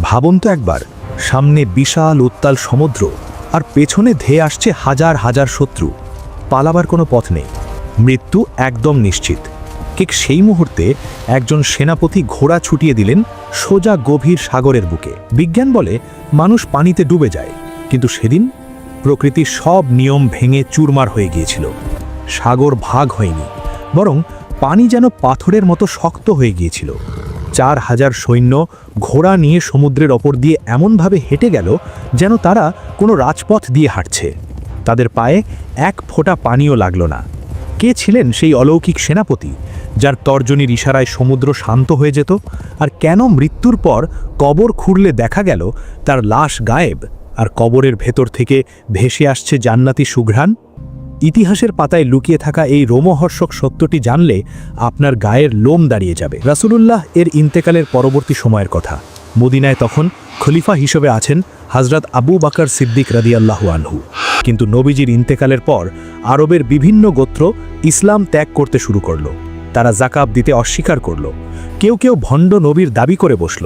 ভাবুন তো একবার, সামনে বিশাল উত্তাল সমুদ্র আর পেছনে ধেয়ে আসছে হাজার হাজার শত্রু। পালাবার কোনো পথ নেই, মৃত্যু একদম নিশ্চিত। ঠিক সেই মুহূর্তে একজন সেনাপতি ঘোড়া ছুটিয়ে দিলেন সোজা গভীর সাগরের বুকে। বিজ্ঞান বলে মানুষ পানিতে ডুবে যায়, কিন্তু সেদিন প্রকৃতির সব নিয়ম ভেঙে চুরমার হয়ে গিয়েছিল। সাগর ভাগ হয়নি, বরং পানি যেন পাথরের মতো শক্ত হয়ে গিয়েছিল। 4000 সৈন্য ঘোড়া নিয়ে সমুদ্রের ওপর দিয়ে এমনভাবে হেঁটে গেল যেন তারা কোনো রাজপথ দিয়ে হাঁটছে। তাদের পায়ে এক ফোঁটা পানিও লাগল না। কে ছিলেন সেই অলৌকিক সেনাপতি, যার তর্জনীর ইশারায় সমুদ্র শান্ত হয়ে যেত? আর কেন মৃত্যুর পর কবর খুঁড়লে দেখা গেল তার লাশ গায়েব, আর কবরের ভেতর থেকে ভেসে আসছে জান্নাতি সুঘ্রাণ? ইতিহাসের পাতায় লুকিয়ে থাকা এই রোমহর্ষক সত্যটি জানলে আপনার গায়ের লোম দাঁড়িয়ে যাবে। রাসূলুল্লাহ এর ইন্তেকালের পরবর্তী সময়ের কথা। মদিনায় তখন খলিফা হিসেবে আছেন হযরত আবু বকর সিদ্দিক রাদিয়াল্লাহু আনহু। কিন্তু নবীজির ইন্তেকালের পর আরবের বিভিন্ন গোত্র ইসলাম ত্যাগ করতে শুরু করল। তারা যাকাত দিতে অস্বীকার করল। কেউ কেউ ভণ্ড নবীর দাবি করে বসল।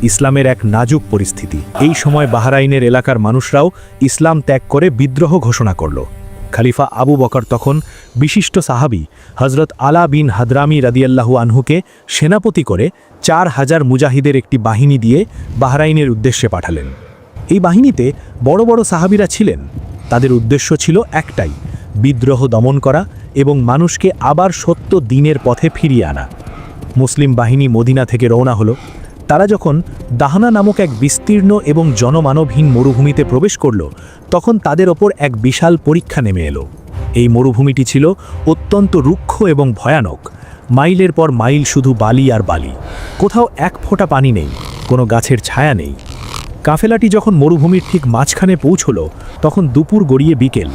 ইসলামের এক নাজুক পরিস্থিতি। এই সময় বাহরাইনের এলাকার মানুষরাও ইসলাম ত্যাগ করে বিদ্রোহ ঘোষণা করল। খলিফা আবু বকর তখন বিশিষ্ট সাহাবী হযরত আলা বিন হাদরামি রাদিয়াল্লাহু আনহুকে সেনাপতি করে 4000 মুজাহিদের একটি বাহিনী দিয়ে বাহরাইনের উদ্দেশ্যে পাঠালেন। এই বাহিনীতে বড় বড় সাহাবীরা ছিলেন। তাদের উদ্দেশ্য ছিল একটাই, বিদ্রোহ দমন করা এবং মানুষকে আবার সত্য দ্বীনের পথে ফিরিয়ে আনা। মুসলিম বাহিনী মদিনা থেকে রওনা হলো। তারা যখন দাহনা নামক এক বিস্তীর্ণ এবং জনমানবহীন মরুভূমিতে প্রবেশ করল, তখন তাদের ওপর এক বিশাল পরীক্ষা নেমে এলো। এই মরুভূমিটি ছিল অত্যন্ত রুক্ষ এবং ভয়ানক। মাইলের পর মাইল শুধু বালি আর বালি। কোথাও এক ফোঁটা পানি নেই, কোনো গাছের ছায়া নেই। কাফেলাটি যখন মরুভূমির ঠিক মাঝখানে পৌঁছল, তখন দুপুর গড়িয়ে বিকেল।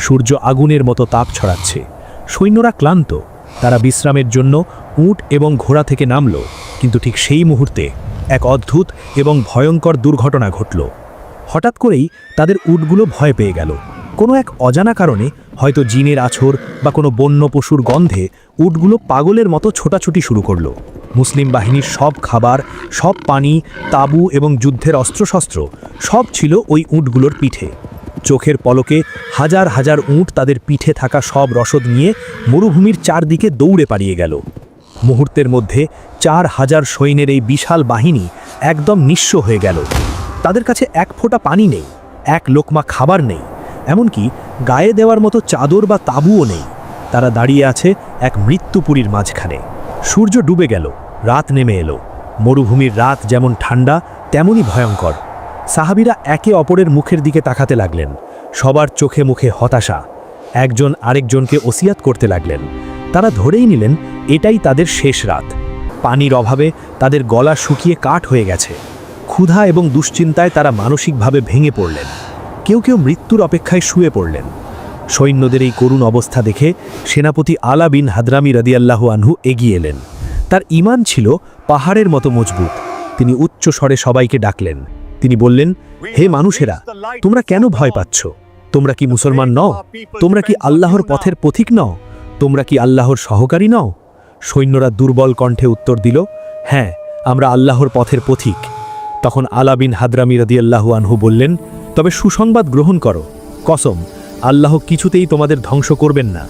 সূর্য আগুনের মতো তাপ ছড়াচ্ছে। সৈন্যরা ক্লান্ত, তারা বিশ্রামের জন্য উট এবং ঘোড়া থেকে নামল। কিন্তু ঠিক সেই মুহূর্তে এক অদ্ভুত এবং ভয়ঙ্কর দুর্ঘটনা ঘটল। হঠাৎ করেই তাদের উটগুলো ভয় পেয়ে গেল। কোনো এক অজানা কারণে, হয়তো জিনের আছর বা কোনো বন্য পশুর গন্ধে, উটগুলো পাগলের মতো ছোটাছুটি শুরু করল। মুসলিম বাহিনীর সব খাবার, সব পানি, তাঁবু এবং যুদ্ধের অস্ত্রশস্ত্র সব ছিল ওই উটগুলোর পিঠে। চোখের পলকে হাজার হাজার উট তাদের পিঠে থাকা সব রসদ নিয়ে মরুভূমির চারদিকে দৌড়ে পালিয়ে গেল। মুহূর্তের মধ্যে 4000 সৈন্যের এই বিশাল বাহিনী একদম নিঃস্ব হয়ে গেল। তাদের কাছে এক ফোঁটা পানি নেই, এক লোকমা খাবার নেই, এমনকি গায়ে দেওয়ার মতো চাদর বা তাঁবুও নেই। তারা দাঁড়িয়ে আছে এক মৃত্যুপুরীর মাঝখানে। সূর্য ডুবে গেল, রাত নেমে এলো। মরুভূমির রাত যেমন ঠান্ডা, তেমনই ভয়ঙ্কর। সাহাবীরা একে অপরের মুখের দিকে তাকাতে লাগলেন। সবার চোখে মুখে হতাশা। একজন আরেকজনকে ওসিয়াত করতে লাগলেন। তারা ধরেই নিলেন এটাই তাদের শেষ রাত। পানির অভাবে তাদের গলা শুকিয়ে কাঠ হয়ে গেছে। ক্ষুধা এবং দুশ্চিন্তায় তারা মানসিকভাবে ভেঙে পড়লেন। কেউ কেউ মৃত্যুর অপেক্ষায় শুয়ে পড়লেন। সৈন্যদের এই করুণ অবস্থা দেখে সেনাপতি আলা বিন হাদরামি রাদিয়াল্লাহু আনহু এগিয়ে এলেন। তার ঈমান ছিল পাহাড়ের মতো মজবুত। তিনি উচ্চ স্বরে সবাইকে ডাকলেন। তিনি বললেন, হে মানুষেরা, তোমরা কেন ভয় পাচ্ছ? তোমরা কি মুসলমান নও? তোমরা কি আল্লাহর পথের পথিক নও? তোমরা কি আল্লাহর সহকারী নও? সৈন্যরা দুর্বল কণ্ঠে উত্তর দিল, হ্যাঁ, আমরা আল্লাহর পথের পথিক। তখন আলা বিন হাদরামি রাদিয়াল্লাহু আনহু বললেন, তবে সুসংবাদ গ্রহণ করো। কসম, আল্লাহ কিছুতেই তোমাদের ধ্বংস করবেন না।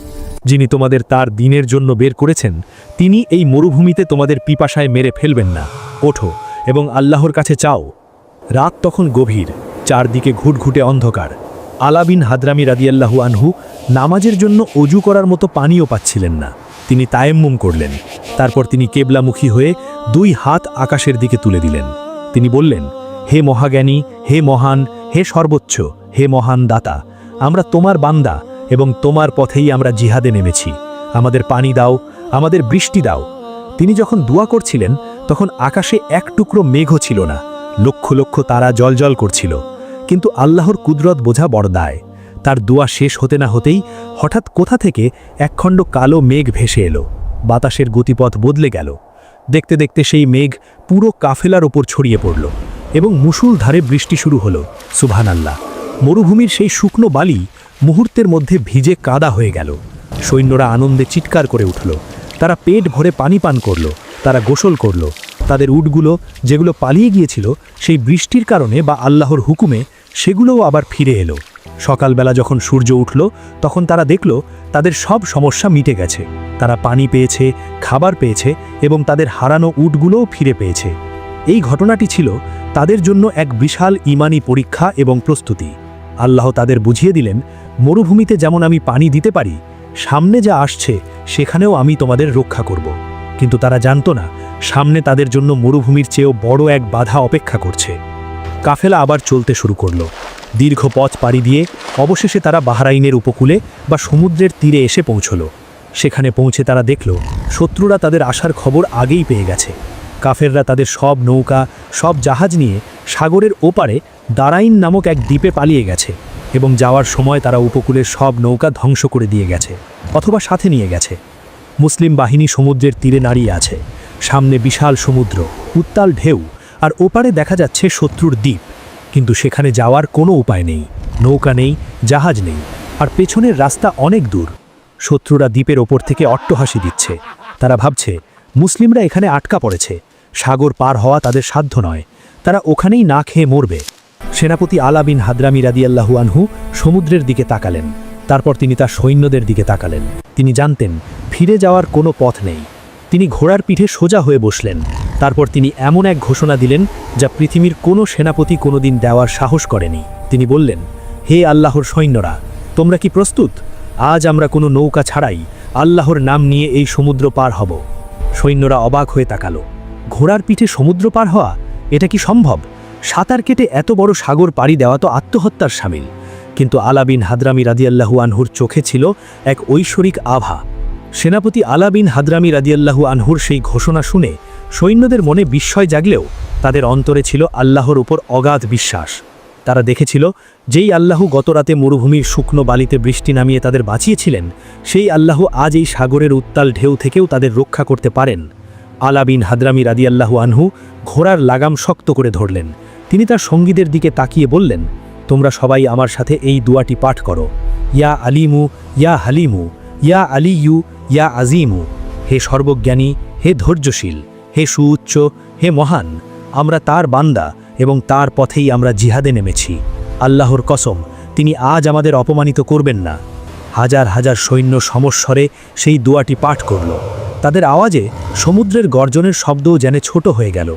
যিনি তোমাদের তার দিনের জন্য বের করেছেন, তিনি এই মরুভূমিতে তোমাদের পিপাসায় মেরে ফেলবেন না। ওঠো এবং আল্লাহর কাছে চাও। রাত তখন গভীর, চারদিকে ঘুটঘুটে অন্ধকার। আলা বিন হাদরামি রাদিয়াল্লাহু আনহু নামাজের জন্য অজু করার মতো পানিও পাচ্ছিলেন না। তিনি তায়াম্মুম করলেন। তারপর তিনি কেবলামুখী হয়ে 2 হাত আকাশের দিকে তুলে দিলেন। তিনি বললেন, হে মহাজ্ঞানী, হে মহান, হে সর্বোচ্চ, হে মহান দাতা, আমরা তোমার বান্দা এবং তোমার পথেই আমরা জিহাদে নেমেছি। আমাদের পানি দাও, আমাদের বৃষ্টি দাও। তিনি যখন দোয়া করছিলেন, তখন আকাশে এক টুকরো মেঘও ছিল না। লক্ষ লক্ষ তারা জ্বলজ্বল করছিল। কিন্তু আল্লাহর কুদরত বোঝা বড় দায়। তার দোয়া শেষ হতে না হতেই হঠাৎ কোথা থেকে একখণ্ড কালো মেঘ ভেসে এলো। বাতাসের গতিপথ বদলে গেল। দেখতে দেখতে সেই মেঘ পুরো কাফেলার ওপর ছড়িয়ে পড়ল এবং মুষলধারে বৃষ্টি শুরু হলো। সুবহানাল্লাহ! মরুভূমির সেই শুকনো বালি মুহূর্তের মধ্যে ভিজে কাদা হয়ে গেল। সৈন্যরা আনন্দে চিৎকার করে উঠল। তারা পেট ভরে পানি পান করল, তারা গোসল করল, তাদের উটগুলো যেগুলো পালিয়ে গিয়েছিল সেই বৃষ্টির কারণে বা আল্লাহর হুকুমে সেগুলোও আবার ফিরে এলো। সকালবেলা যখন সূর্য উঠল তখন তারা দেখল তাদের সব সমস্যা মিটে গেছে। তারা পানি পেয়েছে, খাবার পেয়েছে এবং তাদের হারানো উটগুলোও ফিরে পেয়েছে। এই ঘটনাটি ছিল তাদের জন্য এক বিশাল ঈমানি পরীক্ষা এবং প্রস্তুতি। আল্লাহ তাদের বুঝিয়ে দিলেন, মরুভূমিতে যেমন আমি পানি দিতে পারি, সামনে যা আসছে সেখানেও আমি তোমাদের রক্ষা করব। কিন্তু তারা জানত না সামনে তাদের জন্য মরুভূমির চেয়েও বড় এক বাধা অপেক্ষা করছে। কাফেলা আবার চলতে শুরু করল। দীর্ঘ পথ পাড়ি দিয়ে অবশেষে তারা বাহরাইনের উপকূলে বা সমুদ্রের তীরে এসে পৌঁছল। সেখানে পৌঁছে তারা দেখল শত্রুরা তাদের আসার খবর আগেই পেয়ে গেছে। কাফেররা তাদের সব নৌকা, সব জাহাজ নিয়ে সাগরের ওপারে দারাইন নামক এক দ্বীপে পালিয়ে গেছে এবং যাওয়ার সময় তারা উপকূলের সব নৌকা ধ্বংস করে দিয়ে গেছে অথবা সাথে নিয়ে গেছে। মুসলিম বাহিনী সমুদ্রের তীরে দাঁড়িয়ে আছে। সামনে বিশাল সমুদ্র, উত্তাল ঢেউ, আর ওপারে দেখা যাচ্ছে শত্রুর দ্বীপ। কিন্তু সেখানে যাওয়ার কোনো উপায় নেই, নৌকা নেই, জাহাজ নেই, আর পেছনের রাস্তা অনেক দূর। শত্রুরা দ্বীপের ওপর থেকে অট্টহাসি দিচ্ছে। তারা ভাবছে মুসলিমরা এখানে আটকা পড়েছে, সাগর পার হওয়া তাদের সাধ্য নয়, তারা ওখানেই না খেয়ে মরবে। সেনাপতি আলা বিন হাদরামি রাদিয়াল্লাহু আনহু সমুদ্রের দিকে তাকালেন। তারপর তিনি তার সৈন্যদের দিকে তাকালেন। তিনি জানতেন ফিরে যাওয়ার কোনো পথ নেই। তিনি ঘোড়ার পিঠে সোজা হয়ে বসলেন। তারপর তিনি এমন এক ঘোষণা দিলেন যা পৃথিবীর কোনো সেনাপতি কোনোদিন দেওয়ার সাহস করেনি। তিনি বললেন, হে আল্লাহর সৈন্যরা, তোমরা কি প্রস্তুত? আজ আমরা কোনো নৌকা ছাড়াই আল্লাহর নাম নিয়ে এই সমুদ্র পার হব। সৈন্যরা অবাক হয়ে তাকালো। ঘোড়ার পিঠে সমুদ্র পার হওয়া, এটা কি সম্ভব? সাঁতার কেটে এত বড় সাগর পাড়ি দেওয়া তো আত্মহত্যার শামিল। কিন্তু আলা বিন হাদরামি রাদিয়াল্লাহু আনহুর চোখে ছিল এক ঐশ্বরিক আভা। সেনাপতি আলা বিন হাদরামি রাদিয়াল্লাহু আনহুর সেই ঘোষণা শুনে সৈন্যদের মনে বিস্ময় জাগলেও তাদের অন্তরে ছিল আল্লাহর উপর অগাধ বিশ্বাস। তারা দেখেছিল যেই আল্লাহ গতরাতে মরুভূমির শুকনো বালিতে বৃষ্টি নামিয়ে তাদের বাঁচিয়েছিলেন, সেই আল্লাহ আজ এই সাগরের উত্তাল ঢেউ থেকেও তাদের রক্ষা করতে পারেন। আলা বিন হাদরামি রাদিয়াল্লাহু আনহু ঘোড়ার লাগাম শক্ত করে ধরলেন। তিনি তার সঙ্গীদের দিকে তাকিয়ে বললেন, তোমরা সবাই আমার সাথে এই দুয়াটি পাঠ করো, ইয়া আলিমু, ইয়া হালিমু, ইয়া আলিয়ু, ইয়া আজিমু। হে সর্বজ্ঞানী, হে ধৈর্যশীল, হে সুউচ্চ, হে মহান, আমরা তার বান্দা এবং তার পথেই আমরা জিহাদে নেমেছি। আল্লাহর কসম, তিনি আজ আমাদের অপমানিত করবেন না। হাজার হাজার সৈন্য সমস্বরে সেই দোয়াটি পাঠ করল। তাদের আওয়াজে সমুদ্রের গর্জনের শব্দও যেন ছোট হয়ে গেল।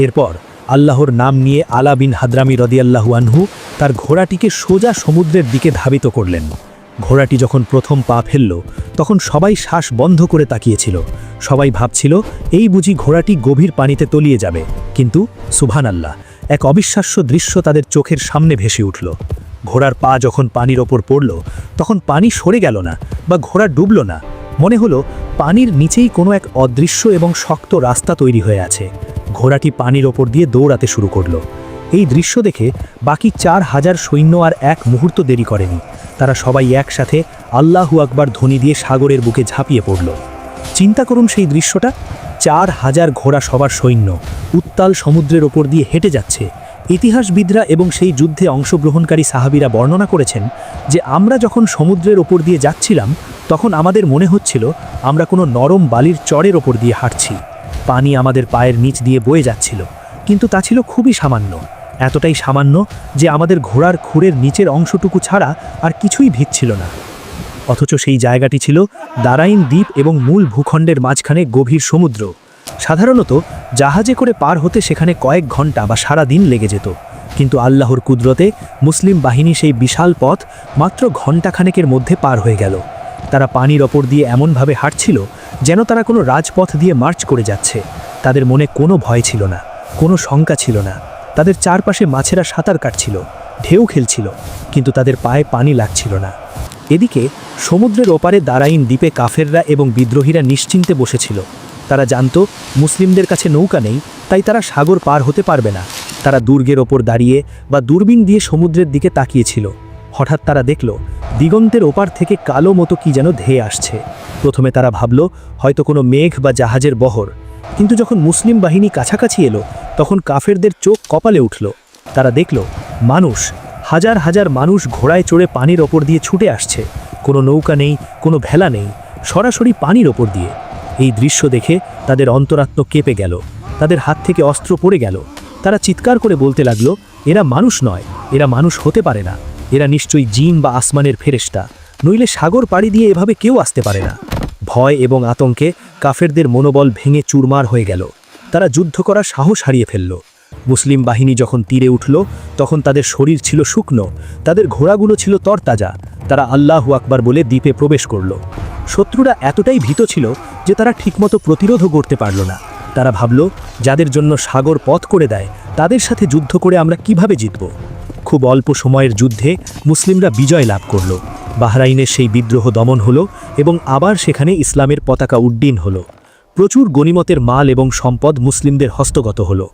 এরপর আল্লাহর নাম নিয়ে আলা বিন হাদরামি রাদিয়াল্লাহু আনহু তার ঘোড়াটিকে সোজা সমুদ্রের দিকে ধাবিত করলেন। ঘোড়াটি যখন প্রথম পা ফেলল তখন সবাই শ্বাস বন্ধ করে তাকিয়েছিল। সবাই ভাবছিল এই বুঝি ঘোড়াটি গভীর পানিতে তলিয়ে যাবে। কিন্তু সুবহানাল্লাহ, এক অবিশ্বাস্য দৃশ্য তাদের চোখের সামনে ভেসে উঠল। ঘোড়ার পা যখন পানির ওপর পড়ল তখন পানি সরে গেল না বা ঘোড়া ডুবল না। মনে হলো পানির নিচেই কোনো এক অদৃশ্য এবং শক্ত রাস্তা তৈরি হয়ে আছে। ঘোড়াটি পানির ওপর দিয়ে দৌড়াতে শুরু করল। এই দৃশ্য দেখে বাকি 4000 সৈন্য আর এক মুহূর্ত দেরি করেনি। তারা সবাই একসাথে আল্লাহু আকবার ধ্বনি দিয়ে সাগরের বুকে ঝাঁপিয়ে পড়ল। চিন্তা করুন সেই দৃশ্যটা, 4000 ঘোড়া সবার সৈন্য উত্তাল সমুদ্রের ওপর দিয়ে হেঁটে যাচ্ছে। ইতিহাসবিদরা এবং সেই যুদ্ধে অংশগ্রহণকারী সাহাবীরা বর্ণনা করেছেন যে আমরা যখন সমুদ্রের ওপর দিয়ে যাচ্ছিলাম তখন আমাদের মনে হচ্ছিল আমরা কোনো নরম বালির চরের ওপর দিয়ে হাঁটছি। পানি আমাদের পায়ের নিচ দিয়ে বয়ে যাচ্ছিল, কিন্তু তা ছিল খুবই সামান্য, এতটাই সামান্য যে আমাদের ঘোড়ার খুরের নিচের অংশটুকু ছাড়া আর কিছুই ভিজছিল না। অথচ সেই জায়গাটি ছিল দারাইন দ্বীপ এবং মূল ভূখণ্ডের মাঝখানে গভীর সমুদ্র। সাধারণত জাহাজে করে পার হতে সেখানে কয়েক ঘন্টা বা সারা দিন লেগে যেত, কিন্তু আল্লাহর কুদরতে মুসলিম বাহিনী সেই বিশাল পথ মাত্র ঘণ্টাখানেকের মধ্যে পার হয়ে গেল। তারা পানির ওপর দিয়ে এমনভাবে হাঁটছিল যেন তারা কোনো রাজপথ দিয়ে মার্চ করে যাচ্ছে। তাদের মনে কোনো ভয় ছিল না, কোনো শঙ্কা ছিল না। তাদের চারপাশে মাছেরা সাঁতার কাটছিল, ঢেউ খেলছিল, কিন্তু তাদের পায়ে পানি লাগছিল না। এদিকে সমুদ্রের ওপারে দারাইন দ্বীপে কাফেররা এবং বিদ্রোহীরা নিশ্চিন্তে বসেছিল। তারা জানত মুসলিমদের কাছে নৌকা নেই, তাই তারা সাগর পার হতে পারবে না। তারা দুর্গের ওপর দাঁড়িয়ে বা দূরবীন দিয়ে সমুদ্রের দিকে তাকিয়েছিল। হঠাৎ তারা দেখল দিগন্তের ওপার থেকে কালো মতো কি যেন ধেয়ে আসছে। প্রথমে তারা ভাবল হয়তো কোনো মেঘ বা জাহাজের বহর, কিন্তু যখন মুসলিম বাহিনী কাছাকাছি এলো তখন কাফেরদের চোখ কপালে উঠল। তারা দেখল মানুষ, হাজার হাজার মানুষ ঘোড়ায় চড়ে পানির ওপর দিয়ে ছুটে আসছে। কোনো নৌকা নেই, কোনো ভেলা নেই, সরাসরি পানির ওপর দিয়ে। এই দৃশ্য দেখে তাদের অন্তরাত্মা কেঁপে গেল। তাদের হাত থেকে অস্ত্র পড়ে গেল। তারা চিৎকার করে বলতে লাগলো, এরা মানুষ নয়, এরা মানুষ হতে পারে না, এরা নিশ্চয়ই জিন বা আসমানের ফেরেশতা, নইলে সাগর পাড়ি দিয়ে এভাবে কেউ আসতে পারে না। ভয় এবং আতঙ্কে কাফেরদের মনোবল ভেঙে চুরমার হয়ে গেল। তারা যুদ্ধ করার সাহস হারিয়ে ফেলল। মুসলিম বাহিনী যখন তীরে উঠল তখন তাদের শরীর ছিল শুকনো, তাদের ঘোড়াগুলো ছিল তরতাজা। তারা আল্লাহু আকবার বলে দ্বীপে প্রবেশ করল। শত্রুরা এতটাই ভীত ছিল যে তারা ঠিকমতো প্রতিরোধও করতে পারল না। তারা ভাবল, যাদের জন্য সাগর পথ করে দেয় তাদের সাথে যুদ্ধ করে আমরা কিভাবে জিতব। খুব অল্প সময়ের যুদ্ধে মুসলিমরা বিজয় লাভ করল। বাহরাইনের সেই বিদ্রোহ দমন হলো এবং আবার সেখানে ইসলামের পতাকা উড্ডীন হলো। প্রচুর গনিমতের মাল এবং সম্পদ মুসলিমদের হস্তগত হলো।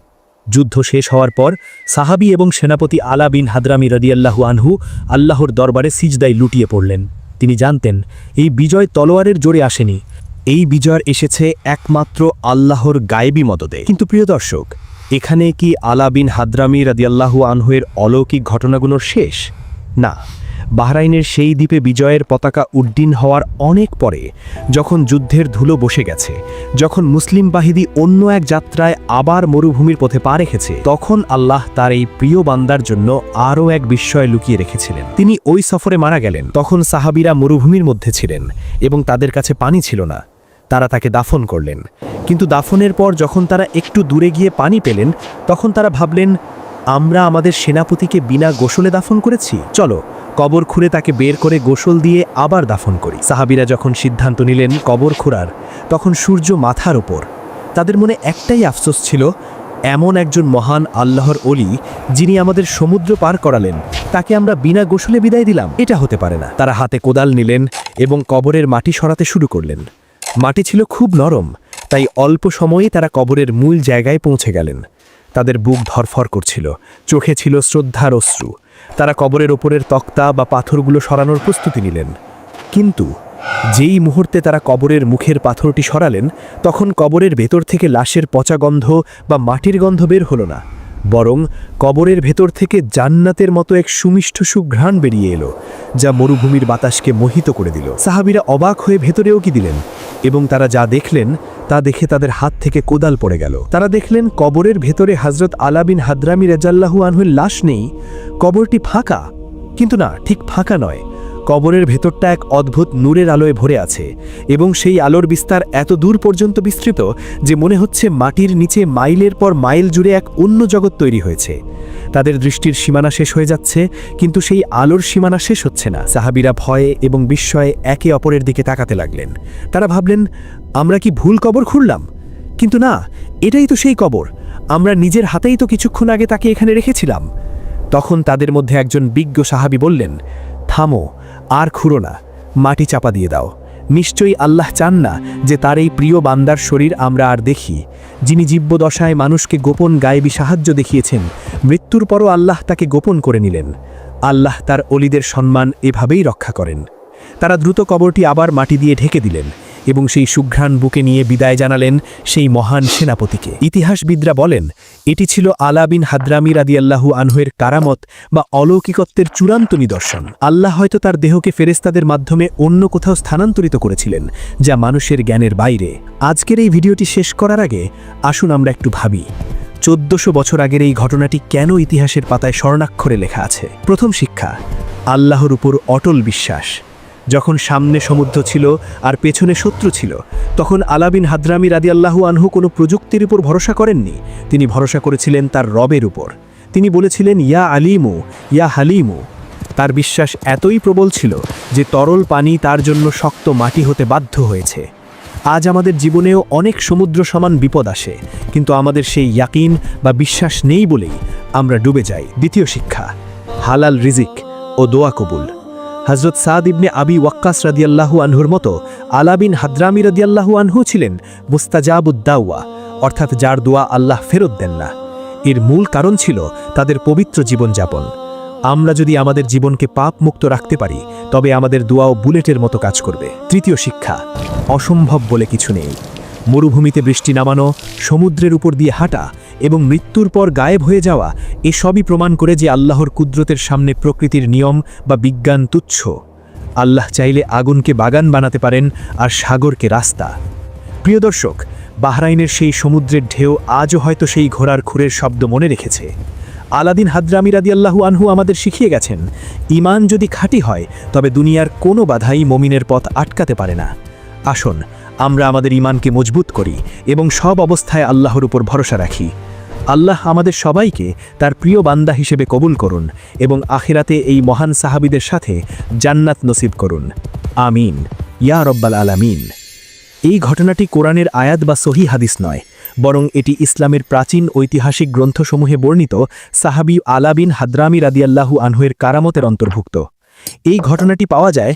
যুদ্ধ শেষ হওয়ার পর সাহাবী এবং সেনাপতি আলা বিন হাদরামি রাদিয়াল্লাহু আনহু আল্লাহর দরবারে সিজদায় লুটিয়ে পড়লেন। তিনি জানতেন এই বিজয় তলোয়ারের জোরে আসেনি, এই বিজয় এসেছে একমাত্র আল্লাহর গায়েবী মদদে। কিন্তু প্রিয় দর্শক, এখানে কি আলা বিন হাদরামি রাদিয়াল্লাহু আনহুয়ের অলৌকিক ঘটনাগুলোর শেষ? না, বাহরাইনের সেই দ্বীপে বিজয়ের পতাকা উড্ডীন হওয়ার অনেক পরে, যখন যুদ্ধের ধুলো বসে গেছে, যখন মুসলিম বাহিনী অন্য এক যাত্রায় আবার মরুভূমির পথে পা রেখেছে, তখন আল্লাহ তার এই প্রিয় বান্দার জন্য আরও এক বিস্ময় লুকিয়ে রেখেছিলেন। তিনি ওই সফরে মারা গেলেন। তখন সাহাবীরা মরুভূমির মধ্যে ছিলেন এবং তাদের কাছে পানি ছিল না। তারা তাকে দাফন করলেন। কিন্তু দাফনের পর যখন তারা একটু দূরে গিয়ে পানি পেলেন, তখন তারা ভাবলেন, আমরা আমাদের সেনাপতিকে বিনা গোসলে দাফন করেছি, চলো কবর খুঁড়ে তাকে বের করে গোসল দিয়ে আবার দাফন করি। সাহাবীরা যখন সিদ্ধান্ত নিলেন কবর খোঁড়ার, তখন সূর্য মাথার ওপর। তাদের মনে একটাই আফসোস ছিল, এমন একজন মহান আল্লাহর ওলি যিনি আমাদের সমুদ্র পার করালেন, তাকে আমরা বিনা গোসলে বিদায় দিলাম, এটা হতে পারে না। তারা হাতে কোদাল নিলেন এবং কবরের মাটি সরাতে শুরু করলেন। মাটি ছিল খুব নরম, তাই অল্প সময়েই তারা কবরের মূল জায়গায় পৌঁছে গেলেন। তাদের বুক ধরফর করছিল, চোখে ছিল শ্রদ্ধার অশ্রু। তারা কবরের ওপরের তক্তা বা পাথরগুলো সরানোর প্রস্তুতি নিলেন। কিন্তু যেই মুহূর্তে তারা কবরের মুখের পাথরটি সরালেন, তখন কবরের ভেতর থেকে লাশের পচা গন্ধ বা মাটির গন্ধ বের হলো না, বরং কবরের ভেতর থেকে জান্নাতের মতো এক সুমিষ্ট সুঘ্রাণ বেরিয়ে এলো, যা মরুভূমির বাতাসকে মোহিত করে দিল। সাহাবীরা অবাক হয়ে ভেতরেও কি দিলেন, এবং তারা যা দেখলেন তা দেখে তাদের হাত থেকে কোদাল পড়ে গেল। তারা দেখলেন কবরের ভেতরে হযরত আলা বিন হাদরামি রাদিয়াল্লাহু আনহুর লাশ নেই, কবরটি ফাঁকা। কিন্তু না, ঠিক ফাঁকা নয়, কবরের ভেতরটা এক অদ্ভুত নূরের আলোয় ভরে আছে, এবং সেই আলোর বিস্তার এত দূর পর্যন্ত বিস্তৃত যে মনে হচ্ছে মাটির নিচে মাইলের পর মাইল জুড়ে এক অন্য জগৎ তৈরি হয়েছে। তাদের দৃষ্টির সীমানা শেষ হয়ে যাচ্ছে, কিন্তু সেই আলোর সীমানা শেষ হচ্ছে না। সাহাবীরা ভয়ে এবং বিস্ময়ে একে অপরের দিকে তাকাতে লাগলেন। তারা ভাবলেন, আমরা কি ভুল কবর খুঁড়লাম? কিন্তু না, এটাই তো সেই কবর, আমরা নিজের হাতেই তো কিছুক্ষণ আগে তাকে এখানে রেখেছিলাম। তখন তাদের মধ্যে একজন বিজ্ঞ সাহাবী বললেন, থামো, আর খুঁড়ো না, মাটি চাপা দিয়ে দাও। নিশ্চয়ই আল্লাহ চান না যে তার এই প্রিয় বান্দার শরীর আমরা আর দেখি। যিনি জীব্যদশায় মানুষকে গোপন গায়েবী সাহায্য দেখিয়েছেন, মৃত্যুর পরও আল্লাহ তাকে গোপন করে নিলেন। আল্লাহ তার অলিদের সম্মান এভাবেই রক্ষা করেন। তারা দ্রুত কবরটি আবার মাটি দিয়ে ঢেকে দিলেন এবং সেই সুঘ্রাণ বুকে নিয়ে বিদায় জানালেন সেই মহান সেনাপতিকে। ইতিহাসবিদরা বলেন, এটি ছিল আলা বিন হাদরামি রাদিয়াল্লাহু আনহুয়ের কারামত বা অলৌকিকত্বের চূড়ান্ত নিদর্শন। আল্লাহ হয়তো তার দেহকে ফেরেশতাদের মাধ্যমে অন্য কোথাও স্থানান্তরিত করেছিলেন, যা মানুষের জ্ঞানের বাইরে। আজকের এই ভিডিওটি শেষ করার আগে আসুন আমরা একটু ভাবি, 1400 বছর আগের এই ঘটনাটি কেন ইতিহাসের পাতায় স্বর্ণাক্ষরে লেখা আছে। প্রথম শিক্ষা, আল্লাহর উপর অটল বিশ্বাস। যখন সামনে সমুদ্র ছিল আর পেছনে শত্রু ছিল, তখন আলা বিন হাদরামি রাদিয়াল্লাহু আনহু কোনো প্রযুক্তির উপর ভরসা করেননি। তিনি ভরসা করেছিলেন তার রবের উপর। তিনি বলেছিলেন, ইয়া আলিমু ইয়া হালিমু। তার বিশ্বাস এতই প্রবল ছিল যে তরল পানি তার জন্য শক্ত মাটি হতে বাধ্য হয়েছে। আজ আমাদের জীবনেও অনেক সমুদ্র সমান বিপদ আসে, কিন্তু আমাদের সেই ইয়াকিন বা বিশ্বাস নেই বলেই আমরা ডুবে যাই। দ্বিতীয় শিক্ষা, হালাল রিজিক ও দোয়া কবুল। হযরত সাদ ইবনে আবি ওয়াক্কাস রাদিয়াল্লাহু আনহুর মতো আলা বিন হাদরামি রাদিয়াল্লাহু আনহু ছিলেন মুস্তাজাবুদ দাওয়া, অর্থাৎ যার দোয়া আল্লাহ ফেরত দেন না। এর মূল কারণ ছিল তাদের পবিত্র জীবনযাপন। আমরা যদি আমাদের জীবনকে পাপ মুক্ত রাখতে পারি, তবে আমাদের দোয়াও বুলেটের মতো কাজ করবে। তৃতীয় শিক্ষা, অসম্ভব বলে কিছু নেই। মরুভূমিতে বৃষ্টি নামানো, সমুদ্রের উপর দিয়ে হাঁটা এবং মৃত্যুর পর গায়েব হয়ে যাওয়া, এসবই প্রমাণ করে যে আল্লাহর কুদরতের সামনে প্রকৃতির নিয়ম বা বিজ্ঞান তুচ্ছ। আল্লাহ চাইলে আগুনকে বাগান বানাতে পারেন আর সাগরকে রাস্তা। প্রিয় দর্শক, বাহরাইনের সেই সমুদ্রের ঢেউ আজও হয়তো সেই ঘোড়ার খুরের শব্দ মনে রেখেছে। আলাদিন হাদ্রামি রাদিয়াল্লাহু আনহু আমাদের শিখিয়ে গেছেন, ঈমান যদি খাঁটি হয় তবে দুনিয়ার কোনো বাধাই মুমিনের পথ আটকাতে পারে না। আসুন আমরা আমাদের ঈমানকে মজবুত করি এবং সব অবস্থায় আল্লাহর উপর ভরসা রাখি। আল্লাহ আমাদের সবাইকে তার প্রিয় বান্দা হিসেবে কবুল করুন এবং আখিরাতে এই মহান সাহাবীদের সাথে জান্নাত নসিব করুন। আমিন ইয়া রব্বাল আলামিন। এই ঘটনাটি কোরআনের আয়াত বা সহি হাদিস নয়, বরং এটি ইসলামের প্রাচীন ঐতিহাসিক গ্রন্থসমূহে বর্ণিত সাহাবী আলা বিন হাদ্রামি রাদিয়াল্লাহু আনহুয়ের কারামতের অন্তর্ভুক্ত। এই ঘটনাটি পাওয়া যায়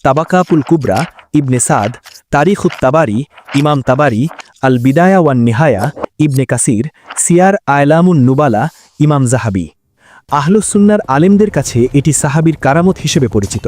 তাবাকাতুল কুবরা, ইবনে সাদ, তারিখুত তাবারি, ইমাম তাবারি, আল বিদায়া ওয়ান নিহায়া, ইবনে কাসির, সিয়ার আয়লামুন নুবালা, ইমাম জাহাবি। আহলুস সুন্নাহর আলেমদের কাছে এটি সাহাবীর কারামত হিসেবে পরিচিত।